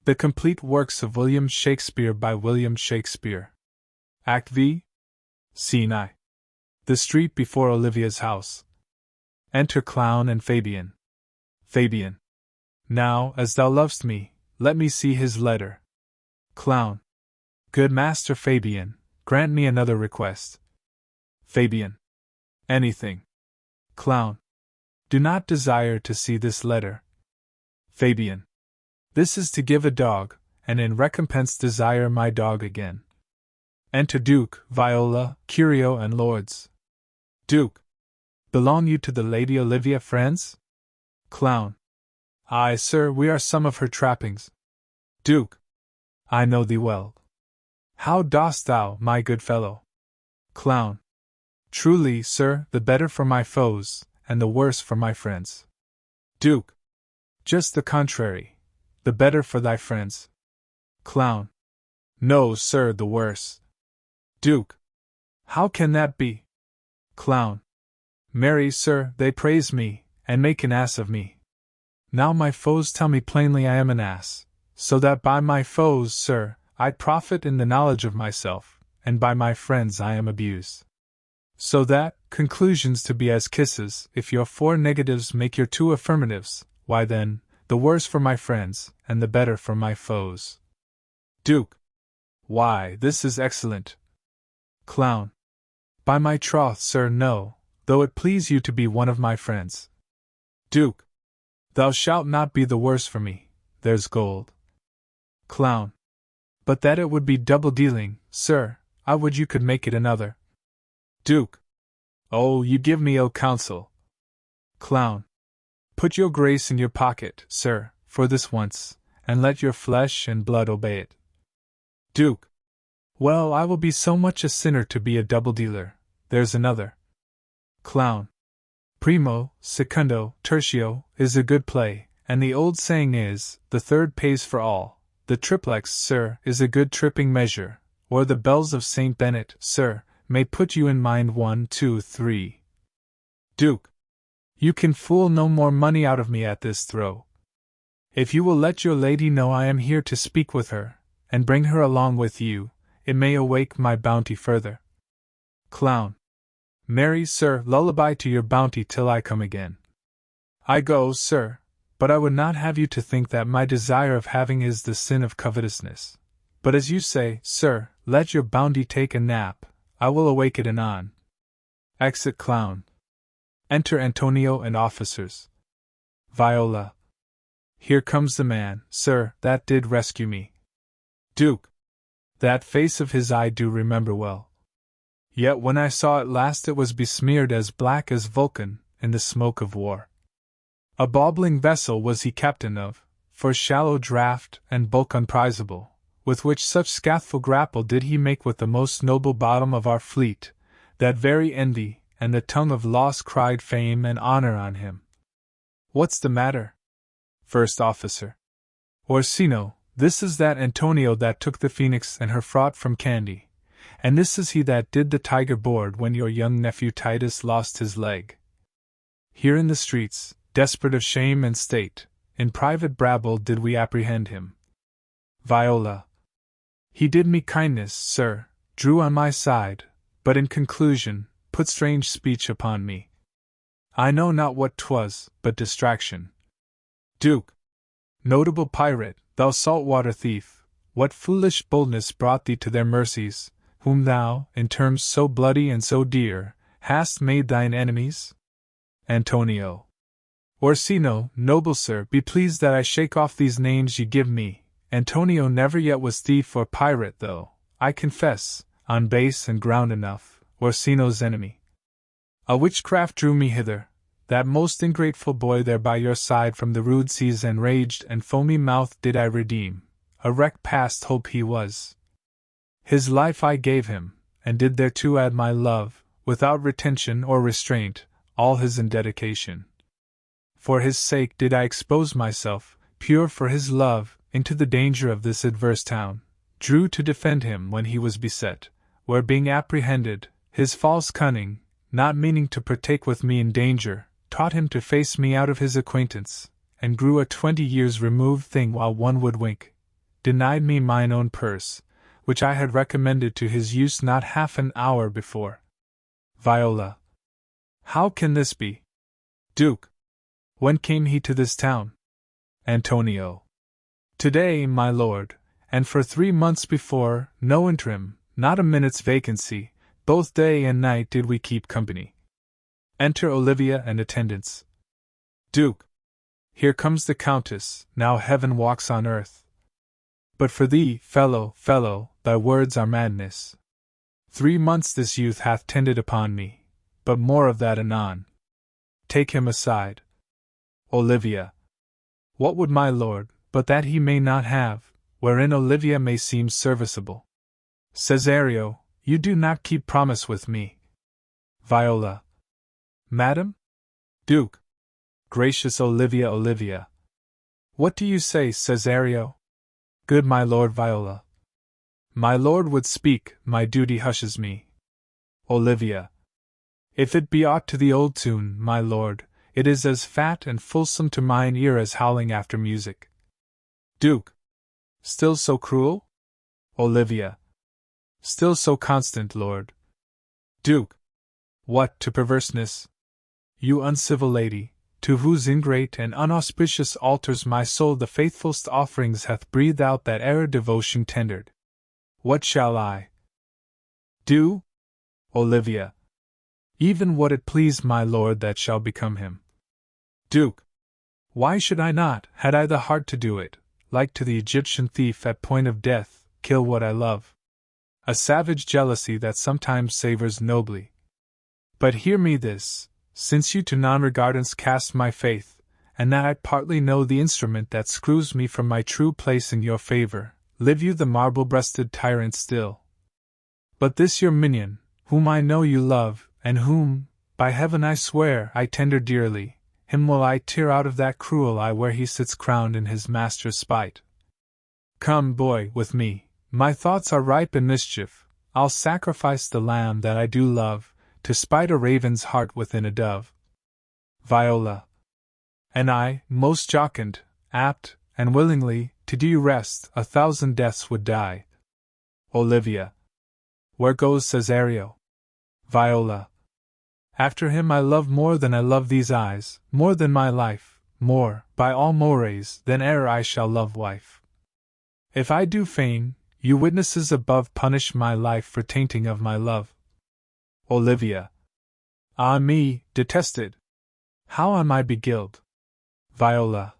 The Complete Works of William Shakespeare by William Shakespeare. Act V. Scene I. The street before Olivia's house. Enter Clown and Fabian. Fabian. Now, as thou lovest me, let me see his letter. Clown. Good Master Fabian, grant me another request. Fabian. Anything. Clown. Do not desire to see this letter. Fabian. This is to give a dog, and in recompense desire my dog again. Enter Duke, Viola, Curio, and Lords. Duke. Belong you to the Lady Olivia, friends? Clown. Aye, sir, we are some of her trappings. Duke. I know thee well. How dost thou, my good fellow? Clown. Truly, sir, the better for my foes, and the worse for my friends. Duke. Just the contrary. The better for thy friends. Clown. No, sir, the worse. Duke. How can that be? Clown. Marry, sir, they praise me, and make an ass of me. Now my foes tell me plainly I am an ass, so that by my foes, sir, I profit in the knowledge of myself, and by my friends I am abused. So that, conclusions to be as kisses, if your 4 negatives make your 2 affirmatives, why then, the worse for my friends, and the better for my foes. Duke. Why, this is excellent. Clown. By my troth, sir, no, though it please you to be one of my friends. Duke. Thou shalt not be the worse for me, there's gold. Clown. But that it would be double dealing, sir, I would you could make it another. Duke. Oh, you give me ill counsel. Clown. Put your grace in your pocket, sir, for this once, and let your flesh and blood obey it. Duke. Well, I will be so much a sinner to be a double dealer, there's another. Clown. Primo, secundo, tertio, is a good play, and the old saying is, the third pays for all. The triplex, sir, is a good tripping measure, or the bells of St. Bennet, sir, may put you in mind 1, 2, 3. Duke. You can fool no more money out of me at this throw. If you will let your lady know I am here to speak with her, and bring her along with you, it may awake my bounty further. Clown. Marry, sir, lullaby to your bounty till I come again. I go, sir, but I would not have you to think that my desire of having is the sin of covetousness. But as you say, sir, let your bounty take a nap, I will awake it anon. Exit Clown. Enter Antonio and officers. Viola. Here comes the man, sir, that did rescue me. Duke. That face of his I do remember well. Yet when I saw it last it was besmeared as black as Vulcan, in the smoke of war. A baubling vessel was he captain of, for shallow draught and bulk unprizable, with which such scathful grapple did he make with the most noble bottom of our fleet, that very envy and the tongue of loss cried fame and honor on him. What's the matter? First officer. Orsino, this is that Antonio that took the Phoenix and her fraught from Candy, and this is he that did the tiger board when your young nephew Titus lost his leg. Here in the streets, desperate of shame and state, in private brabble did we apprehend him. Viola. He did me kindness, sir, drew on my side, but in conclusion, put strange speech upon me. I know not what 'twas, but distraction. Duke. Notable pirate, thou saltwater thief, what foolish boldness brought thee to their mercies, whom thou, in terms so bloody and so dear, hast made thine enemies? Antonio. Orsino, noble sir, be pleased that I shake off these names ye give me. Antonio never yet was thief or pirate, though, I confess, on base and ground enough, Orsino's enemy. A witchcraft drew me hither, that most ingrateful boy there by your side from the rude seas enraged and foamy mouth did I redeem, a wreck past hope he was. His life I gave him, and did thereto add my love, without retention or restraint, all his in dedication. For his sake did I expose myself, pure for his love, into the danger of this adverse town, drew to defend him when he was beset, where being apprehended, his false cunning, not meaning to partake with me in danger, taught him to face me out of his acquaintance, and grew a 20 years removed thing while one would wink, denied me mine own purse, which I had recommended to his use not half an hour before. Viola. How can this be? Duke. When came he to this town? Antonio. Today, my lord, and for 3 months before, no interim, not a minute's vacancy, both day and night did we keep company. Enter Olivia and attendants. Duke. Here comes the Countess, now heaven walks on earth. But for thee, fellow, thy words are madness. 3 months this youth hath tended upon me, but more of that anon. Take him aside. Olivia. What would my lord, but that he may not have, wherein Olivia may seem serviceable? Cesario, you do not keep promise with me. Viola. Madam? Duke. Gracious Olivia. What do you say, Cesario? Good my lord. Viola. My lord would speak, my duty hushes me. Olivia. If it be aught to the old tune, my lord, it is as fat and fulsome to mine ear as howling after music. Duke. Still so cruel? Olivia. Still so constant, lord. Duke. What, to perverseness? You uncivil lady, to whose ingrate and unauspicious altars my soul the faithfulst offerings hath breathed out that e'er devotion tendered. What shall I do? Olivia. Even what it please my lord that shall become him. Duke. Why should I not, had I the heart to do it, like to the Egyptian thief at point of death, kill what I love? A savage jealousy that sometimes savors nobly. But hear me this, since you to non-regardance cast my faith, and that I partly know the instrument that screws me from my true place in your favor, live you the marble-breasted tyrant still. But this your minion, whom I know you love, and whom, by heaven I swear, I tender dearly, him will I tear out of that cruel eye where he sits crowned in his master's spite. Come, boy, with me, my thoughts are ripe in mischief, I'll sacrifice the lamb that I do love, to spite a raven's heart within a dove. Viola. And I, most jocund, apt, and willingly, to do you rest, 1,000 deaths would die. Olivia. Where goes Cesario? Viola. After him I love more than I love these eyes, more than my life, more, by all mores, than e'er I shall love wife. If I do feign, you witnesses above punish my life for tainting of my love. Olivia. Ah me, detested! How am I beguiled? Viola.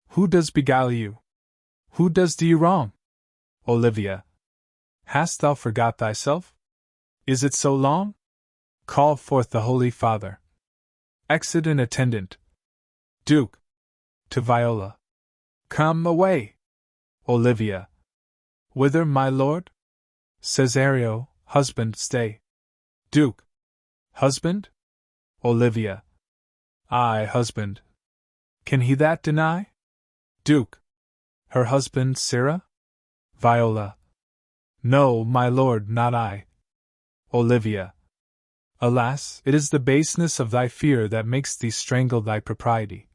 Who does beguile you? Who does do you wrong? Olivia. Hast thou forgot thyself? Is it so long? Call forth the Holy Father. Exit an attendant. Duke. To Viola. Come away! Olivia. Whither, my lord? Cesario, husband, stay. Duke. Husband? Olivia. Aye, husband. Can he that deny? Duke. Her husband, Sirrah? Viola. No, my lord, not I. Olivia. Alas, it is the baseness of thy fear that makes thee strangle thy propriety.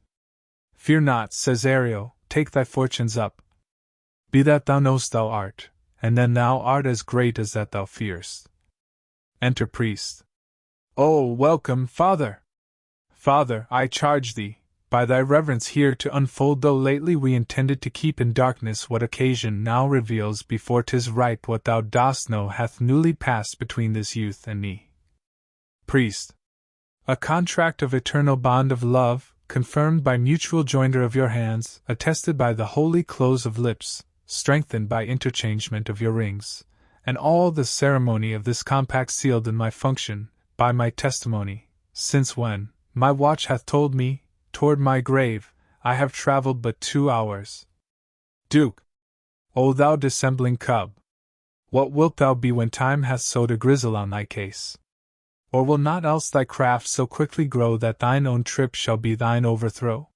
Fear not, Cesario, take thy fortunes up. Be that thou know'st thou art, and then thou art as great as that thou fearst. Enter priest. Oh, welcome, father! Father, I charge thee, by thy reverence here to unfold, though lately we intended to keep in darkness what occasion now reveals before 'tis ripe what thou dost know hath newly passed between this youth and me. Priest. A contract of eternal bond of love, confirmed by mutual joinder of your hands, attested by the holy close of lips, strengthened by interchangement of your rings, and all the ceremony of this compact sealed in my function, by my testimony, since when, my watch hath told me, toward my grave, I have travelled but 2 hours. Duke. O thou dissembling cub! What wilt thou be when time hath sowed a grizzle on thy case? Or will not else thy craft so quickly grow that thine own trip shall be thine overthrow?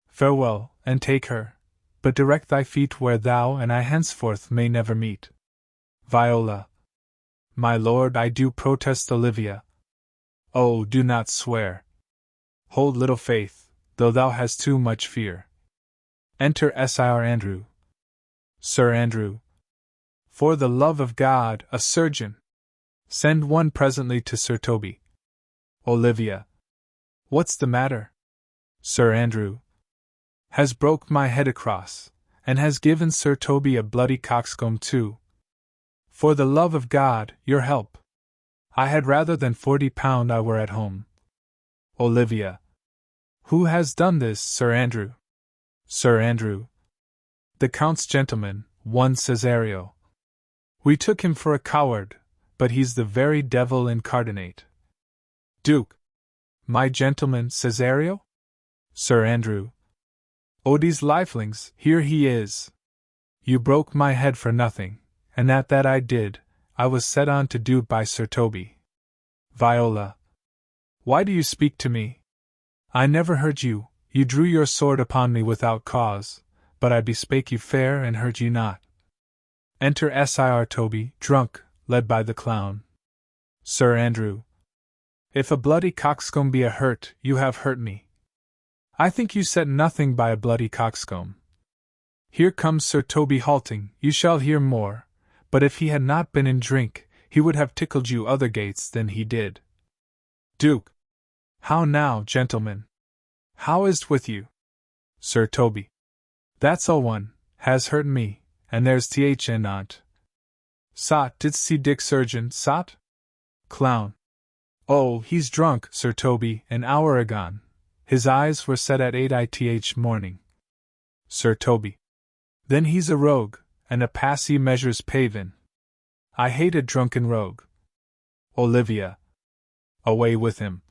Farewell, and take her, but direct thy feet where thou and I henceforth may never meet. Viola. My lord, I do protest. Olivia. Oh, do not swear. Hold little faith, though thou hast too much fear. Enter Sir Andrew. Sir Andrew. For the love of God, a surgeon! Send one presently to Sir Toby. Olivia. What's the matter? Sir Andrew. Has broke my head across, and has given Sir Toby a bloody coxcomb too. For the love of God, your help! I had rather than £40 I were at home. Olivia. Who has done this, Sir Andrew? Sir Andrew. The Count's gentleman, one Cesario. We took him for a coward, but he's the very devil incarnate. Duke. My gentleman Cesario? Sir Andrew. Odie's lifelings, here he is. You broke my head for nothing, and that I did, I was set on to do by Sir Toby. Viola. Why do you speak to me? I never hurt you, you drew your sword upon me without cause, but I bespake you fair and hurt you not. Enter Sir Toby, drunk, led by the clown. Sir Andrew. If a bloody coxcomb be a hurt, you have hurt me. I think you set nothing by a bloody coxcomb. Here comes Sir Toby halting, you shall hear more, but if he had not been in drink, he would have tickled you other gates than he did. Duke. How now, gentlemen? How is't with you? Sir Toby. That's all one, has hurt me, and there's t'en on't. Sot, didst see Dick Surgeon, sot? Clown. Oh, he's drunk, Sir Toby, an hour agone. His eyes were set at 8 morning. Sir Toby. Then he's a rogue, and a passy measures pavin. I hate a drunken rogue. Olivia. Away with him.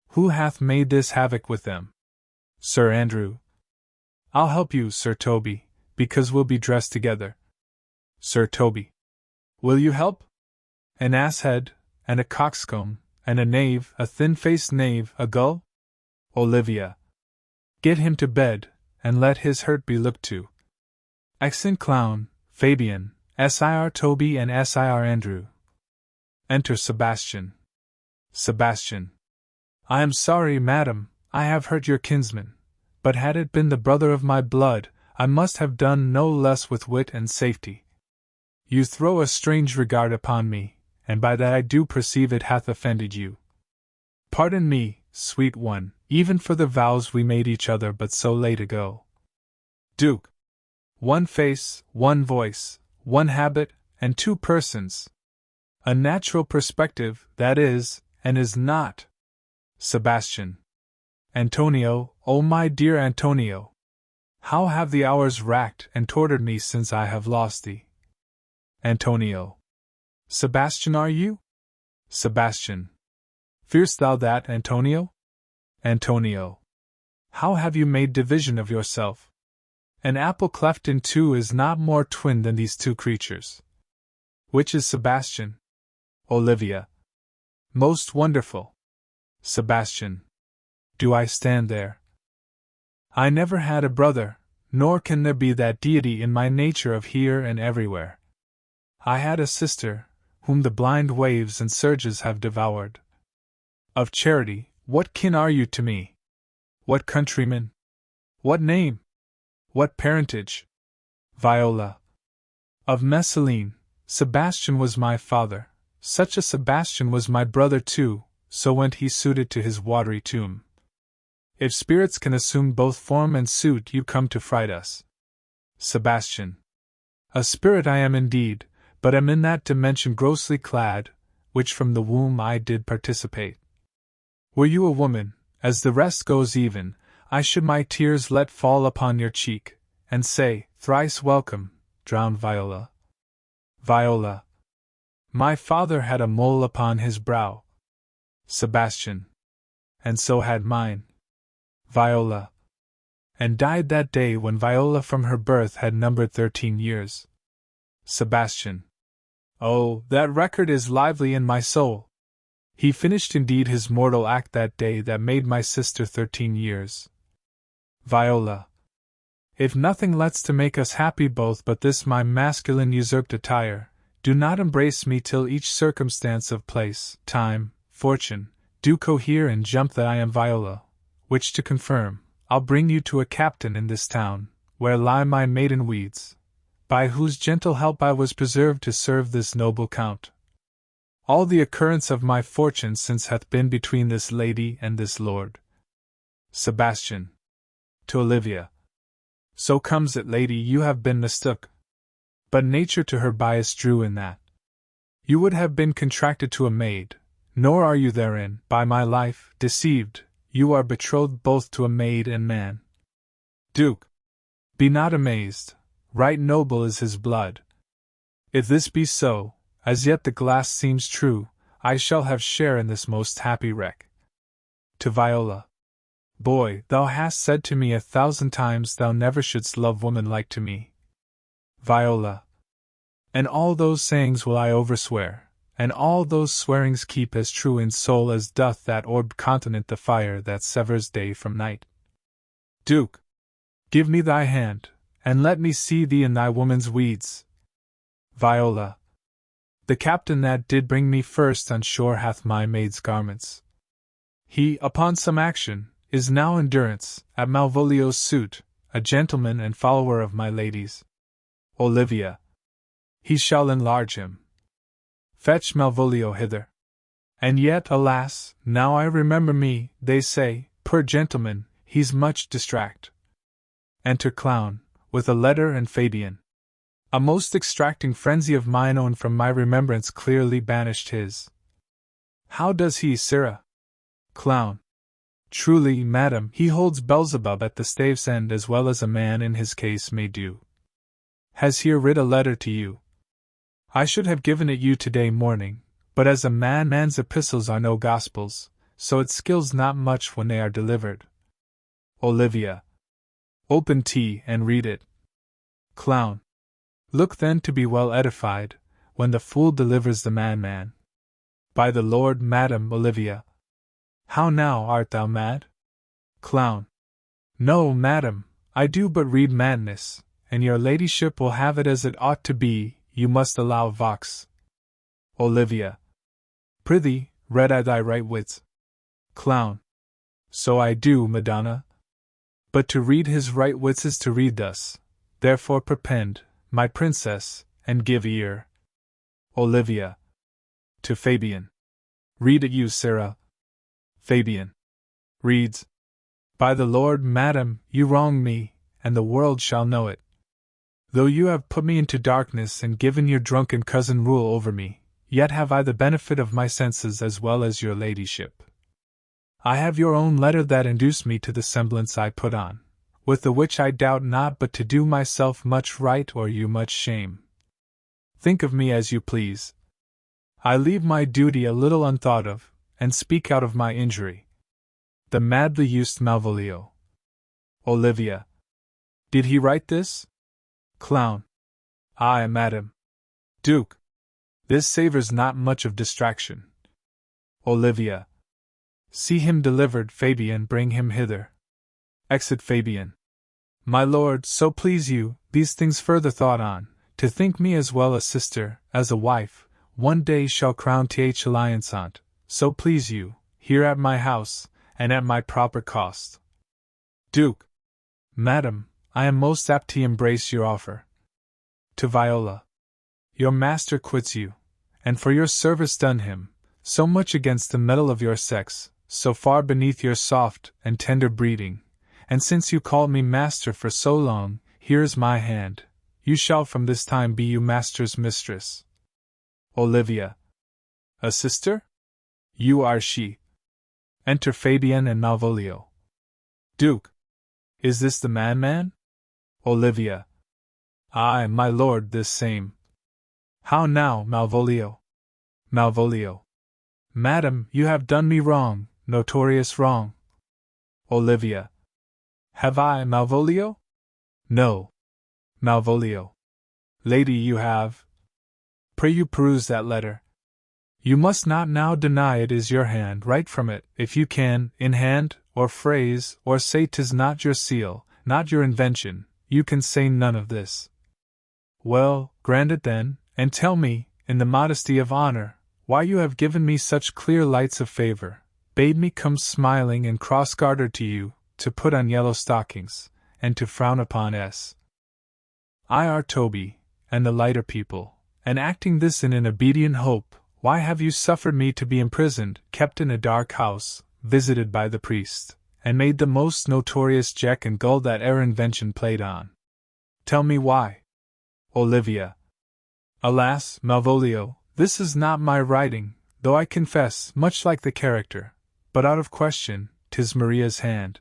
Who hath made this havoc with them? Sir Andrew. I'll help you, Sir Toby, because we'll be dressed together. Sir Toby. Will you help? An ass-head, and a coxcomb, and a knave, a thin-faced knave, a gull? Olivia. Get him to bed, and let his hurt be looked to. Exeunt Clown, Fabian, Sir Toby and Sir Andrew. Enter Sebastian. Sebastian. I am sorry, madam, I have hurt your kinsman, but had it been the brother of my blood, I must have done no less with wit and safety. You throw a strange regard upon me, and by that I do perceive it hath offended you. Pardon me, sweet one, even for the vows we made each other but so late ago. Duke. One face, one voice, one habit, and two persons. A natural perspective, that is, and is not. Sebastian. Antonio, oh my dear Antonio! How have the hours racked and tortured me since I have lost thee? Antonio. Sebastian, are you? Sebastian. Fear'st thou that, Antonio? Antonio. How have you made division of yourself? An apple cleft in two is not more twin than these two creatures. Which is Sebastian? Olivia. Most wonderful. Sebastian. Do I stand there? I never had a brother, nor can there be that deity in my nature of here and everywhere. I had a sister, whom the blind waves and surges have devoured. Of charity, what kin are you to me? What countryman? What name? What parentage? Viola. Of Messalene, Sebastian was my father, such a Sebastian was my brother too, so went he suited to his watery tomb. If spirits can assume both form and suit, you come to fright us. Sebastian. A spirit I am indeed, but am in that dimension grossly clad, which from the womb I did participate. Were you a woman, as the rest goes even, I should my tears let fall upon your cheek, and say, thrice welcome, drowned Viola. Viola. My father had a mole upon his brow. Sebastian. And so had mine. Viola. And died that day when Viola from her birth had numbered 13 years. Sebastian. Oh, that record is lively in my soul. He finished indeed his mortal act that day that made my sister 13 years. Viola. If nothing lets to make us happy both but this my masculine usurped attire, do not embrace me till each circumstance of place, time, fortune, do cohere and jump that I am Viola, which to confirm, I'll bring you to a captain in this town, where lie my maiden weeds, by whose gentle help I was preserved to serve this noble count. All the occurrence of my fortune since hath been between this lady and this lord. Sebastian. To Olivia. So comes it, lady, you have been mistook. But nature to her bias drew in that you would have been contracted to a maid, nor are you therein, by my life, deceived, you are betrothed both to a maid and man. Duke. Be not amazed, right noble is his blood. If this be so, as yet the glass seems true, I shall have share in this most happy wreck. To Viola. Boy, thou hast said to me 1,000 times thou never shouldst love woman like to me. Viola. And all those sayings will I overswear, and all those swearings keep as true in soul as doth that orbed continent the fire that severs day from night. Duke. Give me thy hand, and let me see thee in thy woman's weeds. Viola. The captain that did bring me first on shore hath my maid's garments. He, upon some action, is now in durance, at Malvolio's suit, a gentleman and follower of my lady's. Olivia. He shall enlarge him. Fetch Malvolio hither. And yet, alas, now I remember me, they say, poor gentleman, he's much distract. Enter Clown, with a letter and Fabian. A most extracting frenzy of mine own from my remembrance clearly banished his. How does he, sirrah? Clown. Truly, madam, he holds Beelzebub at the stave's end as well as a man in his case may do. Has here writ a letter to you. I should have given it you today morning, but as a man's epistles are no gospels, so it skills not much when they are delivered. Olivia. Open tea and read it. Clown. Look then to be well edified, when the fool delivers the man. By the Lord, madam. Olivia. How now, art thou mad? Clown. No, madam, I do but read madness, and your ladyship will have it as it ought to be, you must allow vox. Olivia. Prithee, read I thy right wits. Clown. So I do, Madonna. But to read his right wits is to read thus, therefore prepend, my princess, and give ear. Olivia. To Fabian. Read it you, sirrah. Fabian. Reads. By the Lord, madam, you wrong me, and the world shall know it. Though you have put me into darkness and given your drunken cousin rule over me, yet have I the benefit of my senses as well as your ladyship. I have your own letter that induced me to the semblance I put on, with the which I doubt not but to do myself much right or you much shame. Think of me as you please. I leave my duty a little unthought of, and speak out of my injury. The madly used Malvolio. Olivia. Did he write this? Clown. Aye, madam. Duke. This savours not much of distraction. Olivia. See him delivered, Fabian, bring him hither. Exit Fabian. My lord, so please you, these things further thought on, to think me as well a sister, as a wife, one day shall crown th allianceant, so please you, here at my house, and at my proper cost. Duke. Madam, I am most apt to embrace your offer. To Viola. Your master quits you, and for your service done him, so much against the mettle of your sex, so far beneath your soft and tender breeding, and since you called me master for so long, here is my hand, you shall from this time be you master's mistress. Olivia. A sister? You are she. Enter Fabian and Malvolio. Duke. Is this the man? Olivia. Aye, my lord, this same. How now, Malvolio? Malvolio. Madam, you have done me wrong, notorious wrong. Olivia. Have I, Malvolio? No. Malvolio. Lady, you have. Pray you peruse that letter. You must not now deny it is your hand. Write from it, if you can, in hand, or phrase, or say 'tis not your seal, not your invention. You can say none of this. Well, grant it then, and tell me, in the modesty of honor, why you have given me such clear lights of favor, bade me come smiling and cross-gartered to you, to put on yellow stockings, and to frown upon s. I are Toby, and the lighter people, and acting this in an obedient hope, why have you suffered me to be imprisoned, kept in a dark house, visited by the priest, and made the most notorious Jack and Gull that e'er invention played on? Tell me why. Olivia. Alas, Malvolio, this is not my writing, though I confess, much like the character, but out of question, 'tis Maria's hand.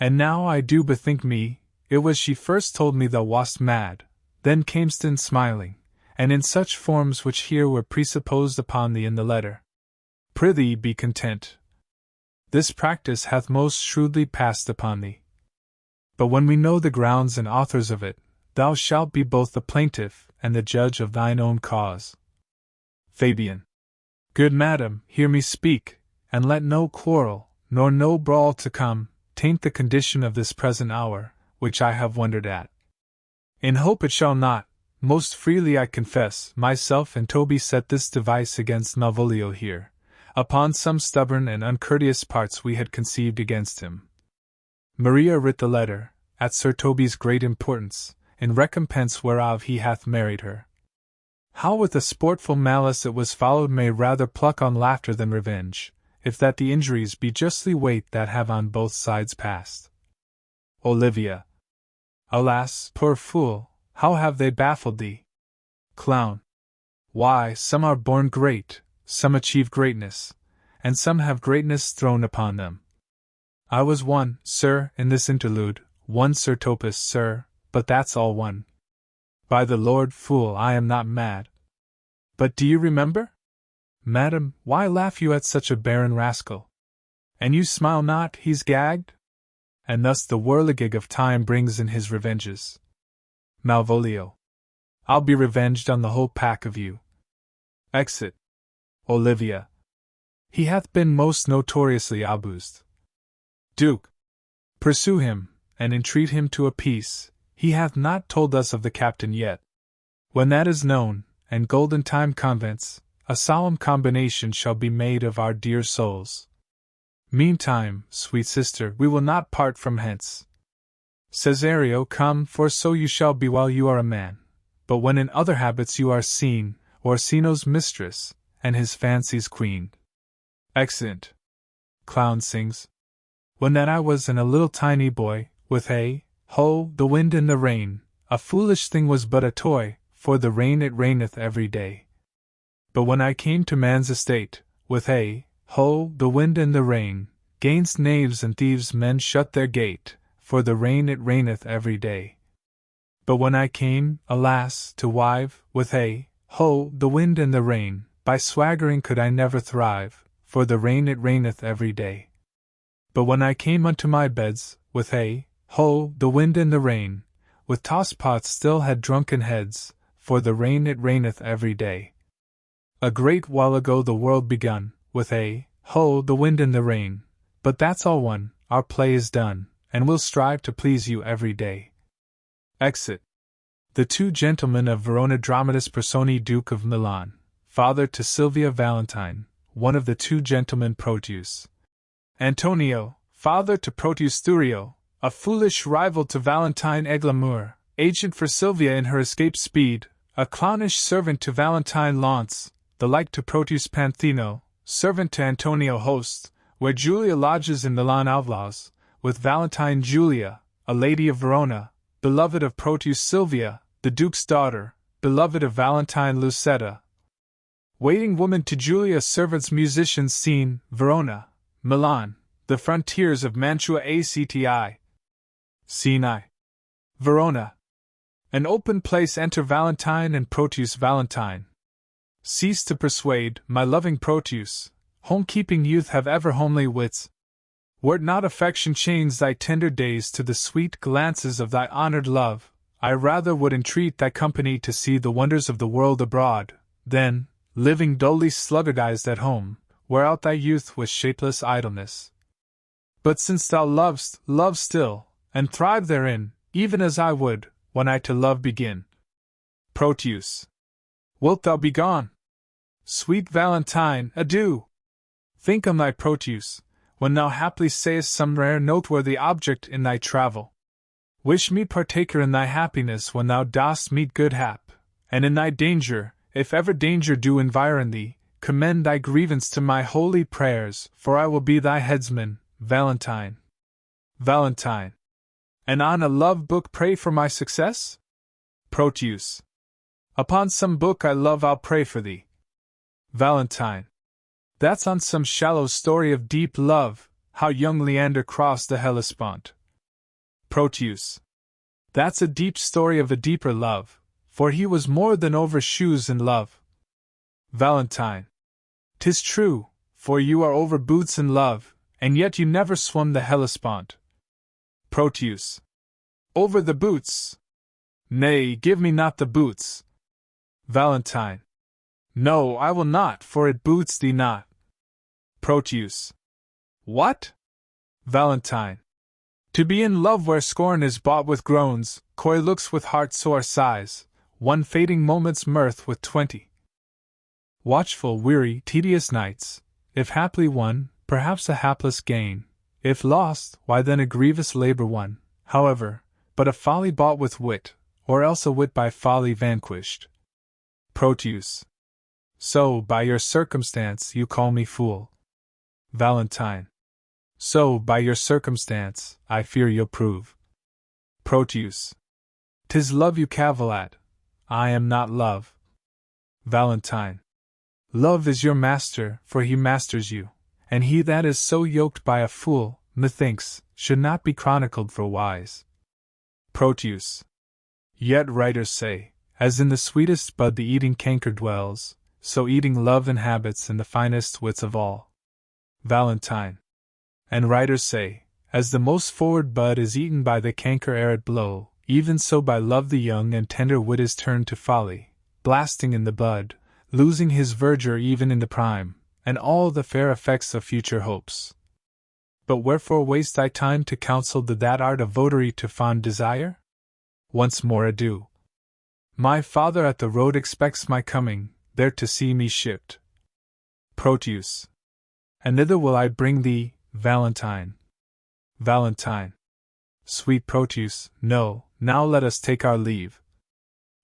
And now I do bethink me, it was she first told me thou wast mad, then camest in smiling, and in such forms which here were presupposed upon thee in the letter. Prithee be content. This practice hath most shrewdly passed upon thee. But when we know the grounds and authors of it, thou shalt be both the plaintiff and the judge of thine own cause. Fabian. Good madam, hear me speak, and let no quarrel, nor no brawl to come, taint the condition of this present hour, which I have wondered at. In hope it shall not, most freely I confess, myself and Toby set this device against Malvolio here, upon some stubborn and uncourteous parts we had conceived against him. Maria writ the letter, at Sir Toby's great importance, in recompense whereof he hath married her. How with a sportful malice it was followed may rather pluck on laughter than revenge, if that the injuries be justly weight that have on both sides passed. Olivia. Alas, poor fool, how have they baffled thee? Clown. Why, some are born great, some achieve greatness, and some have greatness thrown upon them. I was one, sir, in this interlude, one Sir Topus, sir, but that's all one. By the Lord, fool, I am not mad. But do you remember? Madam, why laugh you at such a barren rascal? And you smile not, he's gagged? And thus the whirligig of time brings in his revenges. Malvolio. I'll be revenged on the whole pack of you. Exit. Olivia. He hath been most notoriously abused. Duke. Pursue him, and entreat him to a peace. He hath not told us of the captain yet. When that is known, and golden time convents, a solemn combination shall be made of our dear souls. Meantime, sweet sister, we will not part from hence. Cesario, come, for so you shall be while you are a man, but when in other habits you are seen, Orsino's mistress, and his fancy's queen. Exeunt. Clown sings. When that I was a little tiny boy, with hay, ho, the wind and the rain, a foolish thing was but a toy, for the rain it raineth every day. But when I came to man's estate, with hay, ho, the wind and the rain, gainst knaves and thieves men shut their gate, for the rain it raineth every day. But when I came, alas, to wive, with hay, ho, the wind and the rain, by swaggering could I never thrive, for the rain it raineth every day. But when I came unto my beds, with hay, ho, the wind and the rain, with tosspots still had drunken heads, for the rain it raineth every day. A great while ago the world begun, with hay, ho, the wind and the rain, but that's all one, our play is done, and we'll strive to please you every day. Exit. The two gentlemen of Verona. Dramatis Personae, Duke of Milan, father to Silvia Valentine, one of the two gentlemen Proteus. Antonio, father to Proteus Thurio, a foolish rival to Valentine Eglamour, agent for Silvia in her escape speed, a clownish servant to Valentine Launce, the like to Proteus Panthino, servant to Antonio host, where Julia lodges in Milan Outlaws, with Valentine Julia, a lady of Verona, beloved of Proteus Silvia, the Duke's daughter, beloved of Valentine Lucetta. Waiting woman to Julia, servants, musicians, scene, Verona, Milan, the frontiers of Mantua. Acti. Scene I. Verona. An open place. Enter Valentine and Proteus. Valentine. Cease to persuade, my loving Proteus. Home-keeping youth have ever homely wits. Were't not affection chains thy tender days to the sweet glances of thy honored love, I rather would entreat thy company to see the wonders of the world abroad, than, living dully sluggardized at home, wear out thy youth with shapeless idleness. But since thou lovest, love still, and thrive therein, even as I would, when I to love begin. Proteus. Wilt thou be gone? Sweet Valentine, adieu! Think on thy Proteus, when thou haply sayest some rare noteworthy object in thy travel. Wish me partaker in thy happiness when thou dost meet good hap, and in thy danger, if ever danger do environ thee, commend thy grievance to my holy prayers, for I will be thy headsman, Valentine. Valentine. And on a love book pray for my success? Proteus. Upon some book I love I'll pray for thee. Valentine. That's on some shallow story of deep love, how young Leander crossed the Hellespont. Proteus. That's a deep story of a deeper love, for he was more than over shoes in love. Valentine. 'Tis true, for you are over boots in love, and yet you never swum the Hellespont. Proteus. Over the boots. Nay, give me not the boots. Valentine. No, I will not, for it boots thee not. Proteus. What? Valentine. To be in love where scorn is bought with groans, coy looks with heart-sore sighs, one fading moment's mirth with 20 watchful, weary, tedious nights, if haply won, perhaps a hapless gain, if lost, why then a grievous labor won, however, but a folly bought with wit, or else a wit by folly vanquished. Proteus. So, by your circumstance, you call me fool. Valentine. So, by your circumstance, I fear you'll prove. Proteus. 'Tis love you cavil at. I am not love. Valentine. Love is your master, for he masters you, and he that is so yoked by a fool, methinks, should not be chronicled for wise. Proteus. Yet writers say, as in the sweetest bud the eating canker dwells, so eating love inhabits in the finest wits of all. Valentine. And writers say, as the most forward bud is eaten by the canker ere it blow, even so by love the young and tender wit is turned to folly, blasting in the bud, losing his verdure even in the prime, and all the fair effects of future hopes. But wherefore waste thy time to counsel that art a votary to fond desire? Once more adieu. My father at the road expects my coming, there to see me shipped. Proteus. And thither will I bring thee, Valentine. Valentine. Sweet Proteus, no, now let us take our leave.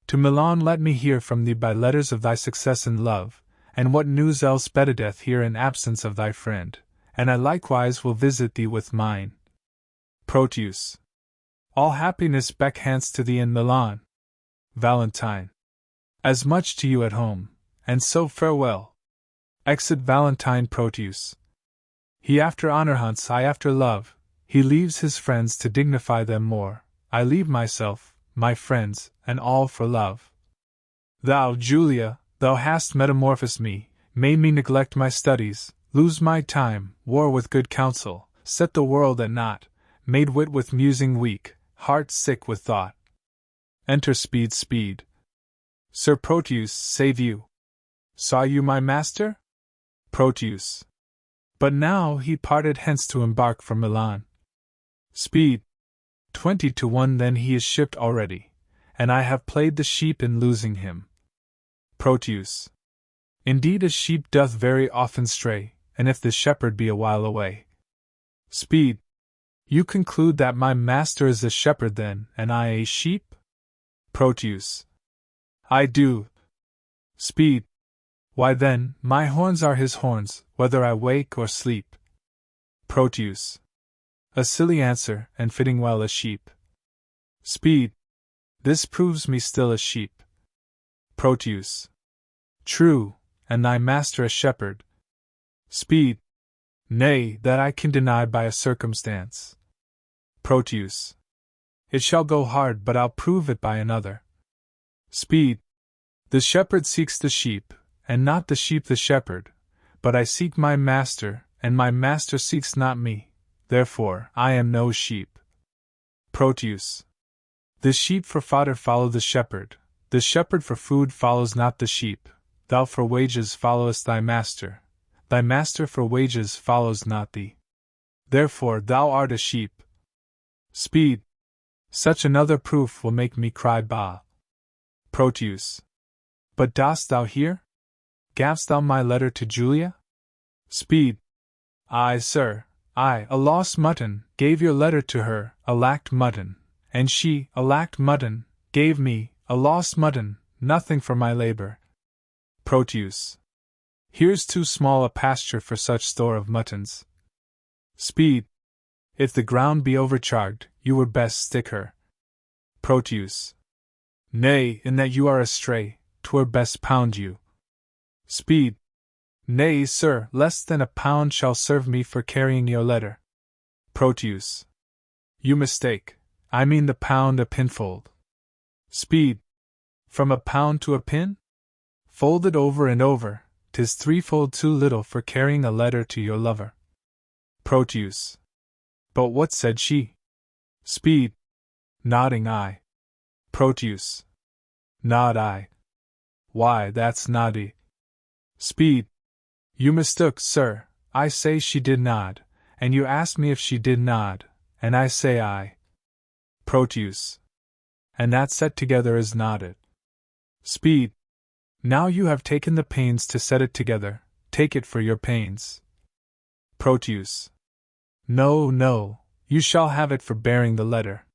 To Milan let me hear from thee by letters of thy success in love, and what news else bettereth here in absence of thy friend, and I likewise will visit thee with mine. Proteus. All happiness beckhands to thee in Milan. Valentine. As much to you at home, and so farewell. Exit Valentine. Proteus. He after honor hunts, I after love, he leaves his friends to dignify them more, I leave myself, my friends, and all for love. Thou, Julia, thou hast metamorphosed me, made me neglect my studies, lose my time, war with good counsel, set the world at naught, made wit with musing weak, heart sick with thought. Enter Speed. Speed. Sir Proteus, save you. Saw you my master? Proteus. But now he parted hence to embark for Milan. Speed. 20-1 then he is shipped already, and I have played the sheep in losing him. Proteus. Indeed a sheep doth very often stray, and if the shepherd be a while away. Speed. You conclude that my master is a shepherd then, and I a sheep? Proteus. I do. Speed. Why then, my horns are his horns, whether I wake or sleep. Proteus. A silly answer, and fitting well a sheep. Speed. This proves me still a sheep. Proteus. True, and thy master a shepherd. Speed. Nay, that I can deny by a circumstance. Proteus. It shall go hard, but I'll prove it by another. Speed. The shepherd seeks the sheep, and not the sheep the shepherd, but I seek my master, and my master seeks not me, therefore I am no sheep. Proteus. The sheep for fodder follow the shepherd for food follows not the sheep, thou for wages followest thy master for wages follows not thee. Therefore thou art a sheep. Speed. Such another proof will make me cry bah. Proteus. But dost thou hear? Gav'st thou my letter to Julia? Speed. Aye, sir, I, a lost mutton, gave your letter to her, a lacked mutton, And she, a lacked mutton, gave me, a lost mutton, nothing for my labor. Proteus. Here's too small a pasture for such store of muttons. Speed. If the ground be overcharged, you were best stick her. Proteus. Nay, in that you are astray, 'twere best pound you. Speed. Nay, sir, less than a pound shall serve me for carrying your letter. Proteus. You mistake, I mean the pound a pinfold. Speed. From a pound to a pin? Folded over and over, 'tis threefold too little for carrying a letter to your lover. Proteus. But what said she? Speed. Nodding eye. Proteus. Nod eye. Why, that's noddy. Speed. You mistook, sir, I say she did nod, and you asked me if she did nod, and I say aye. Proteus. And that set together is nodded. Speed. Now you have taken the pains to set it together, take it for your pains. Proteus. No, no, you shall have it for bearing the letter.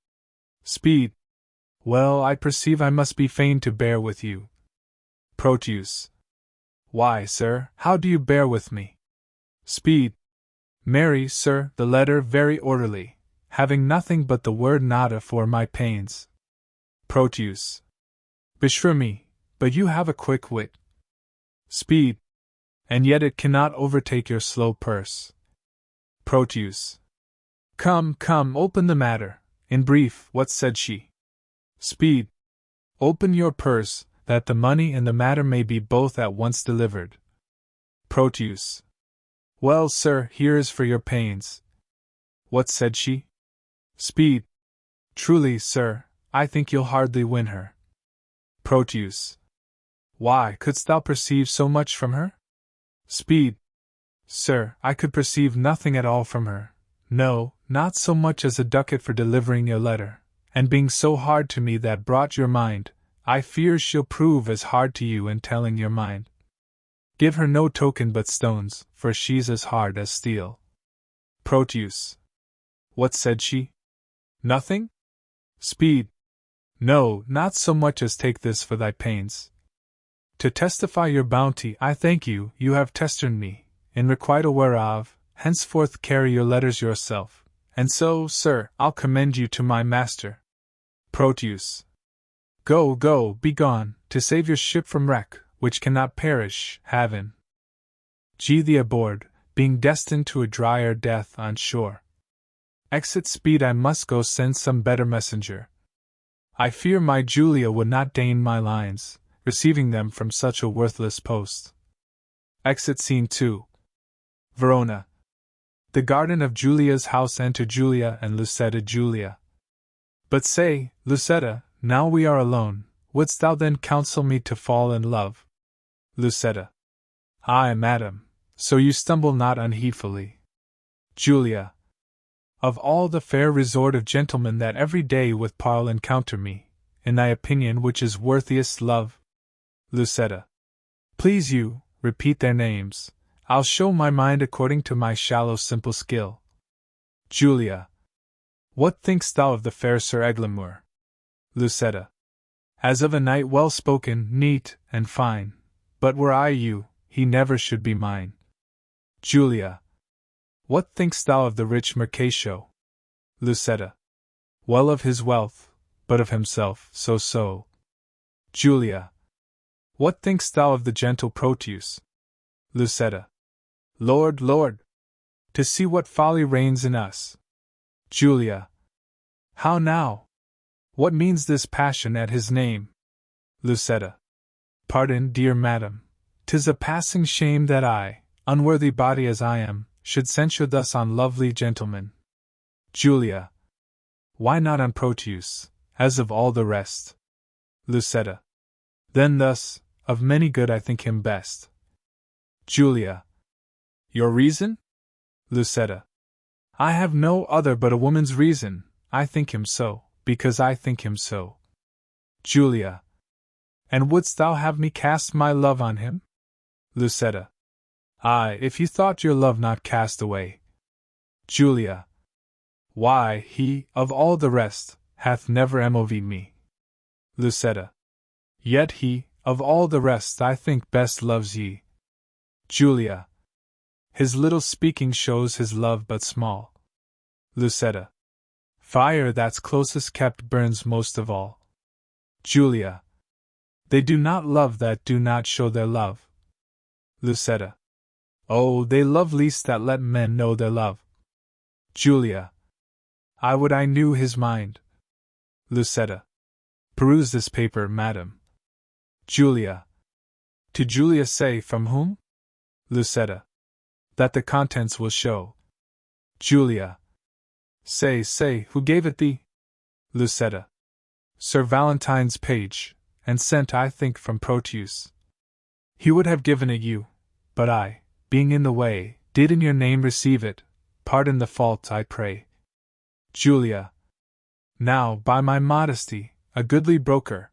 Speed. Well, I perceive I must be fain to bear with you. Proteus. Why, sir, how do you bear with me? Speed. Marry, sir, the letter very orderly, having nothing but the word nada for my pains. Proteus. Beshrew me, but you have a quick wit. Speed. And yet it cannot overtake your slow purse. Proteus. Come, come, open the matter. In brief, what said she? Speed. Open your purse, that the money and the matter may be both at once delivered. Proteus. Well, sir, here is for your pains. What said she? Speed. Truly, sir, I think you'll hardly win her. Proteus. Why, couldst thou perceive so much from her? Speed. Sir, I could perceive nothing at all from her, no, not so much as a ducat for delivering your letter, and being so hard to me that brought your mind, I fear she'll prove as hard to you in telling your mind. Give her no token but stones, for she's as hard as steel. Proteus. What said she? Nothing? Speed. No, not so much as take this for thy pains. To testify your bounty, I thank you, you have testerned me, in requital whereof, henceforth carry your letters yourself, and so, sir, I'll commend you to my master. Proteus. Go, go, be gone, to save your ship from wreck, which cannot perish, heaven. G. the aboard, being destined to a drier death on shore. Exit speed, I must go send some better messenger. I fear my Julia would not deign my lines, receiving them from such a worthless post. Exit Scene 2. Verona. The garden of Julia's house. Enter Julia and Lucetta. Julia. But say, Lucetta, now we are alone, wouldst thou then counsel me to fall in love? Lucetta. Ay, madam, so you stumble not unheedfully. Julia. Of all the fair resort of gentlemen that every day with parle encounter me, in thy opinion which is worthiest love? Lucetta. Please you, repeat their names, I'll show my mind according to my shallow simple skill. Julia. What think'st thou of the fair Sir Eglamour? Lucetta. As of a knight well spoken, neat, and fine, but were I you, he never should be mine. Julia. What think'st thou of the rich Mercatio? Lucetta. Well of his wealth, but of himself, so. Julia. What think'st thou of the gentle Proteus? Lucetta. Lord, Lord! To see what folly reigns in us. Julia. How now? What means this passion at his name? Lucetta. Pardon, dear madam, 'tis a passing shame that I, unworthy body as I am, should censure thus on lovely gentlemen. Julia. Why not on Proteus, as of all the rest? Lucetta. Then thus, of many good I think him best. Julia. Your reason? Lucetta. I have no other but a woman's reason, I think him so, because I think him so. Julia. And wouldst thou have me cast my love on him? Lucetta. Ay, if you thought your love not cast away. Julia. Why, he, of all the rest, hath never moved me. Lucetta. Yet he, of all the rest I think best loves ye. Julia. His little speaking shows his love but small. Lucetta. Fire that's closest kept burns most of all. Julia. They do not love that do not show their love. Lucetta. Oh, they love least that let men know their love. Julia. I would I knew his mind. Lucetta. Peruse this paper, madam. Julia. To Julia say from whom? Lucetta. That the contents will show. Julia. Say, who gave it thee? Lucetta. Sir Valentine's page, and sent I think from Proteus. He would have given it you, but I, being in the way, did in your name receive it. Pardon the fault, I pray. Julia. Now, by my modesty, a goodly broker,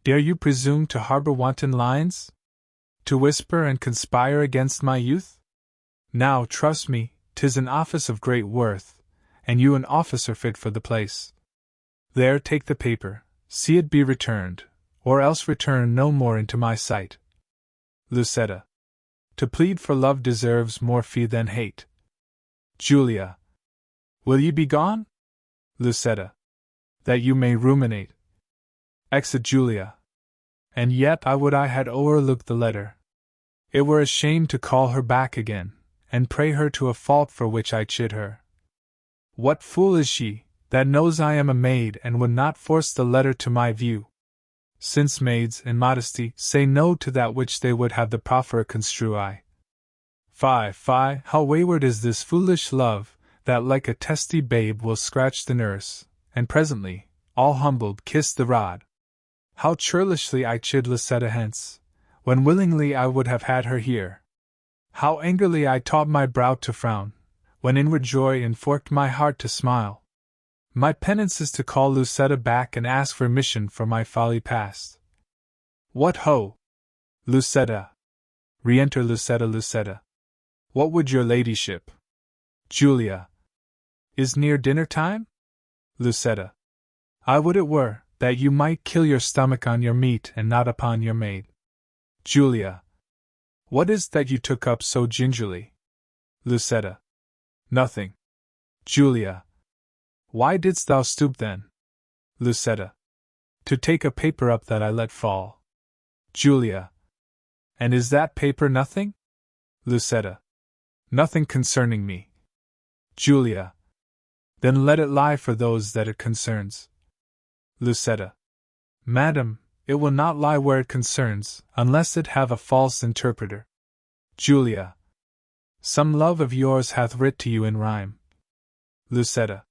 dare you presume to harbor wanton lines? To whisper and conspire against my youth? Now, trust me, 'tis an office of great worth, and you an officer fit for the place. There, take the paper, see it be returned, or else return no more into my sight. Lucetta. To plead for love deserves more fee than hate. Julia. Will ye be gone? Lucetta. That you may ruminate. Exit Julia. And yet I would I had o'erlooked the letter. It were a shame to call her back again, and pray her to a fault for which I chid her. What fool is she, that knows I am a maid and would not force the letter to my view? Since maids, in modesty, say no to that which they would have the profferer construe I. Fie, how wayward is this foolish love, that like a testy babe will scratch the nurse, and presently, all humbled, kiss the rod. How churlishly I chid Lucetta hence, when willingly I would have had her here. How angrily I taught my brow to frown, when inward joy enforked my heart to smile. My penance is to call Lucetta back and ask remission for my folly past. What ho! Lucetta! Re-enter Lucetta. What would your ladyship? Julia. Is near dinner time? Lucetta. I would it were, that you might kill your stomach on your meat and not upon your maid. Julia. What is that you took up so gingerly? Lucetta. Nothing. Julia. Why didst thou stoop then? Lucetta. To take a paper up that I let fall. Julia. And is that paper nothing? Lucetta. Nothing concerning me. Julia. Then let it lie for those that it concerns. Lucetta. Madam, it will not lie where it concerns, unless it have a false interpreter. Julia. Some love of yours hath writ to you in rhyme. Lucetta.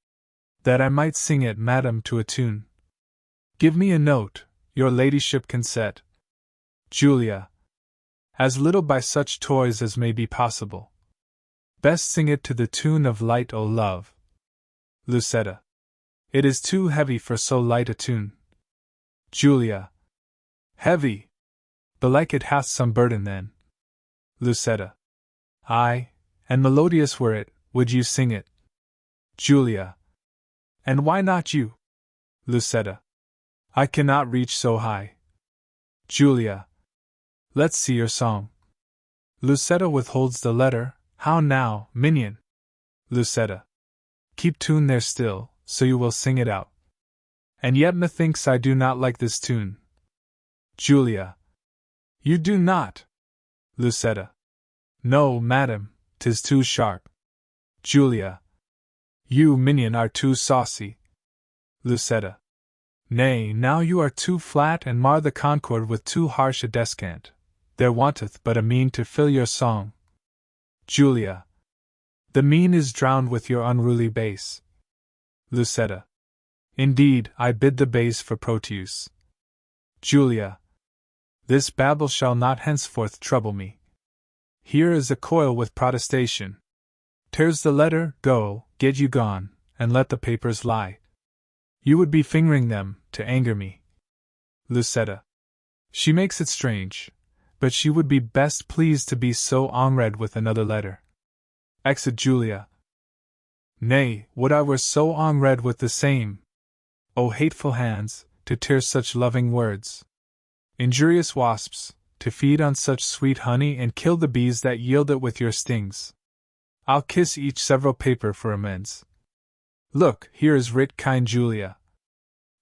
That I might sing it, madam, to a tune. Give me a note, your ladyship can set. Julia. As little by such toys as may be possible. Best sing it to the tune of Light, O Love. Lucetta. It is too heavy for so light a tune. Julia. Heavy! Belike it hath some burden then. Lucetta. Ay, and melodious were it, would you sing it? Julia. And why not you? Lucetta. I cannot reach so high. Julia. Let's see your song. Lucetta withholds the letter. How now, minion? Lucetta. Keep tune there still, so you will sing it out. And yet methinks I do not like this tune. Julia. You do not? Lucetta. No, madam, 'tis too sharp. Julia. You, minion, are too saucy. Lucetta. Nay, now you are too flat and mar the concord with too harsh a descant. There wanteth but a mean to fill your song. Julia. The mean is drowned with your unruly bass. Lucetta. Indeed, I bid the bass for Proteus. Julia. This babble shall not henceforth trouble me. Here is a coil with protestation. Tears the letter, go, get you gone, and let the papers lie. You would be fingering them, to anger me. Lucetta. She makes it strange, but she would be best pleased to be so honored with another letter. Exit Julia. Nay, would I were so honored with the same. O hateful hands, to tear such loving words! Injurious wasps, to feed on such sweet honey and kill the bees that yield it with your stings! I'll kiss each several paper for amends. Look, here is writ, kind Julia.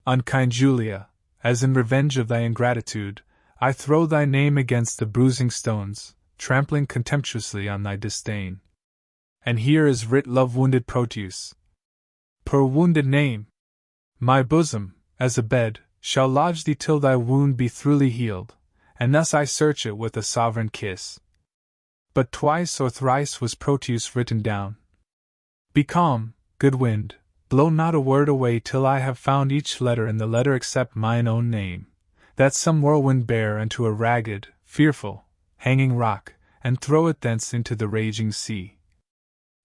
Unkind Julia, as in revenge of thy ingratitude, I throw thy name against the bruising stones, trampling contemptuously on thy disdain. And here is writ, love-wounded Proteus. Poor wounded name! My bosom, as a bed, shall lodge thee till thy wound be throughly healed, and thus I search it with a sovereign kiss. But twice or thrice was Proteus written down. Be calm, good wind, blow not a word away till I have found each letter in the letter except mine own name, that some whirlwind bear unto a ragged, fearful, hanging rock, and throw it thence into the raging sea.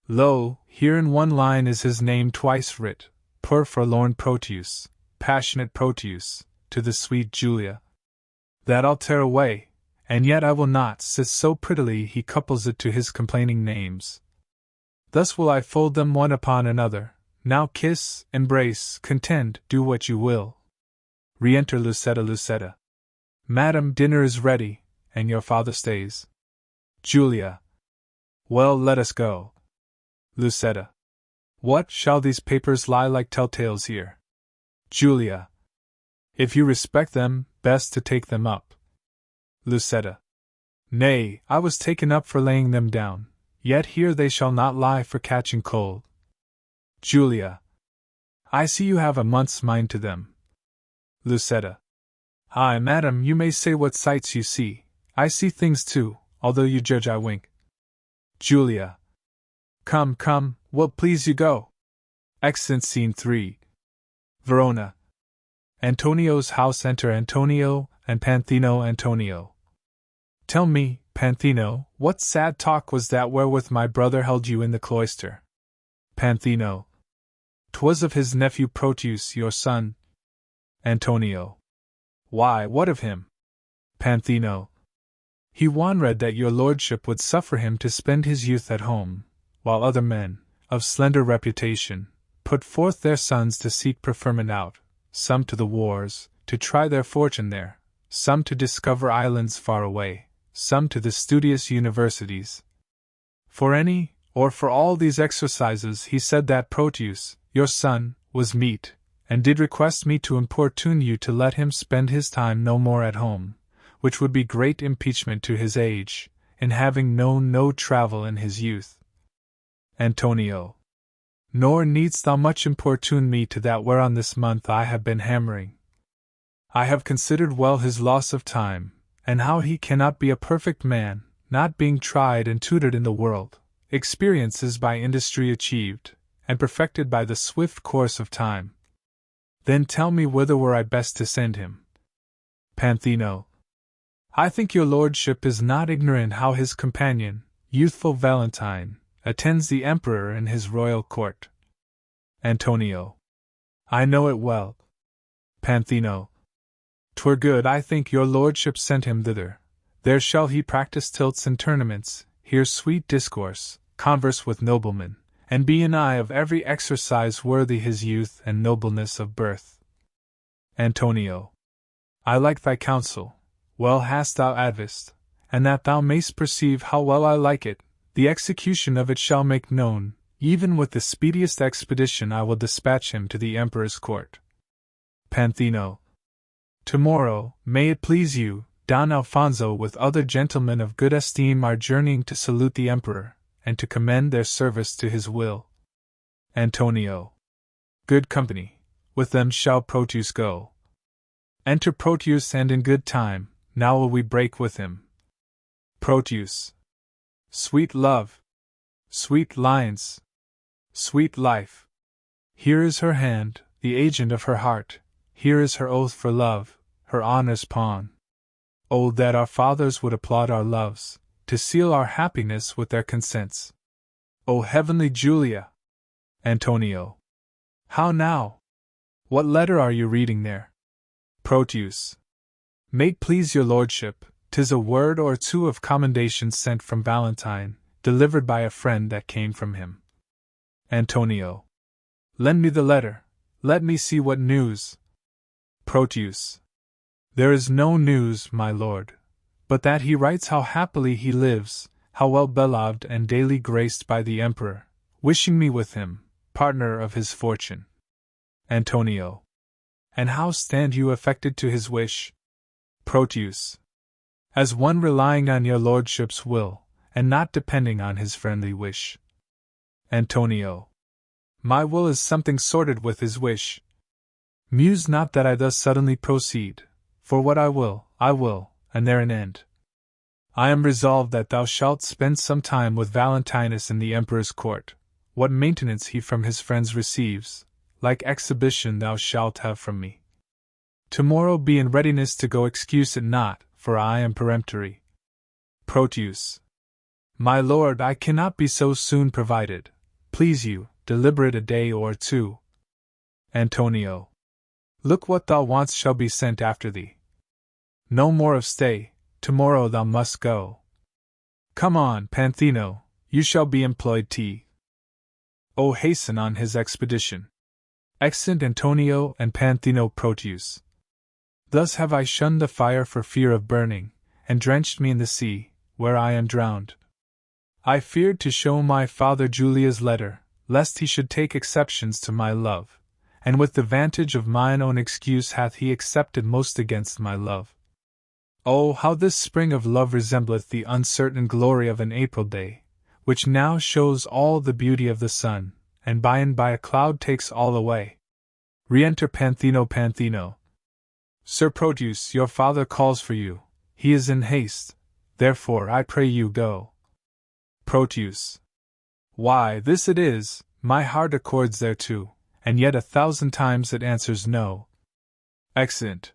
Lo, here in one line is his name twice writ, poor forlorn Proteus, passionate Proteus, to the sweet Julia. That I'll tear away, and yet I will not, since so prettily he couples it to his complaining names. Thus will I fold them one upon another. Now kiss, embrace, contend, do what you will. Re-enter Lucetta. Lucetta. Madam, dinner is ready, and your father stays. Julia. Well, let us go. Lucetta. What, shall these papers lie like telltales here? Julia. If you respect them, best to take them up. Lucetta. Nay, I was taken up for laying them down, yet here they shall not lie for catching cold. Julia. I see you have a month's mind to them. Lucetta. Aye, madam, you may say what sights you see. I see things too, although you judge I wink. Julia. Come, come, what please you go? Extant Scene 3. Verona. Antonio's house. Enter Antonio and Panthino. Antonio. Tell me, Panthino, what sad talk was that wherewith my brother held you in the cloister? Panthino. 'Twas of his nephew Proteus, your son. Antonio. Why, what of him? Panthino. He wanread that your lordship would suffer him to spend his youth at home, while other men, of slender reputation, put forth their sons to seek preferment out, some to the wars, to try their fortune there, some to discover islands far away, some to the studious universities. For any, or for all these exercises he said that Proteus, your son, was meet, and did request me to importune you to let him spend his time no more at home, which would be great impeachment to his age, in having known no travel in his youth. Antonio. Nor needst thou much importune me to that whereon this month I have been hammering. I have considered well his loss of time, and how he cannot be a perfect man, not being tried and tutored in the world, experiences by industry achieved, and perfected by the swift course of time. Then tell me whither were I best to send him? Panthino. I think your lordship is not ignorant how his companion, youthful Valentine, attends the emperor in his royal court. Antonio. I know it well. Panthino. 'Twere good, I think, your lordship sent him thither. There shall he practice tilts and tournaments, hear sweet discourse, converse with noblemen, and be an eye of every exercise worthy his youth and nobleness of birth. Antonio. I like thy counsel, well hast thou advised, and that thou mayst perceive how well I like it, the execution of it shall make known, even with the speediest expedition I will dispatch him to the emperor's court. Panthino. Tomorrow, may it please you, Don Alfonso with other gentlemen of good esteem are journeying to salute the emperor, and to commend their service to his will. Antonio. Good company, with them shall Proteus go. Enter Proteus, and in good time, now will we break with him. Proteus. Sweet love, sweet lines, sweet life. Here is her hand, the agent of her heart, here is her oath for love, her honor's pawn. Oh, that our fathers would applaud our loves, to seal our happiness with their consents. O heavenly Julia! Antonio. How now? What letter are you reading there? Proteus. May't please your lordship, 'tis a word or two of commendation sent from Valentine, delivered by a friend that came from him. Antonio. Lend me the letter, Let me see what news. Proteus. There is no news, my lord, but that he writes how happily he lives, how well beloved and daily graced by the emperor, wishing me with him, partner of his fortune. Antonio. And how stand you affected to his wish? Proteus. As one relying on your lordship's will, and not depending on his friendly wish. Antonio. My will is something sorted with his wish. Muse not that I thus suddenly proceed, for what I will, and there an end. I am resolved that thou shalt spend some time with Valentinus in the emperor's court. What maintenance he from his friends receives, like exhibition thou shalt have from me. Tomorrow be in readiness to go, excuse it not, for I am peremptory. Proteus. My lord, I cannot be so soon provided. Please you, deliberate a day or two. Antonio. Look what thou wants shall be sent after thee. No more of stay, tomorrow thou must go. Come on, Panthino, you shall be employed O hasten on his expedition. Exeunt Antonio and Panthino. Proteus. Thus have I shunned the fire for fear of burning, and drenched me in the sea, where I am drowned. I feared to show my father Julia's letter, lest he should take exceptions to my love, and with the vantage of mine own excuse hath he accepted most against my love. Oh, how this spring of love resembleth the uncertain glory of an April day, which now shows all the beauty of the sun, and by a cloud takes all away. Re-enter Panthino. Panthino. Sir Proteus, your father calls for you. He is in haste, therefore I pray you go. Proteus. Why, this it is, my heart accords thereto, and yet 1,000 times it answers no. Exeunt.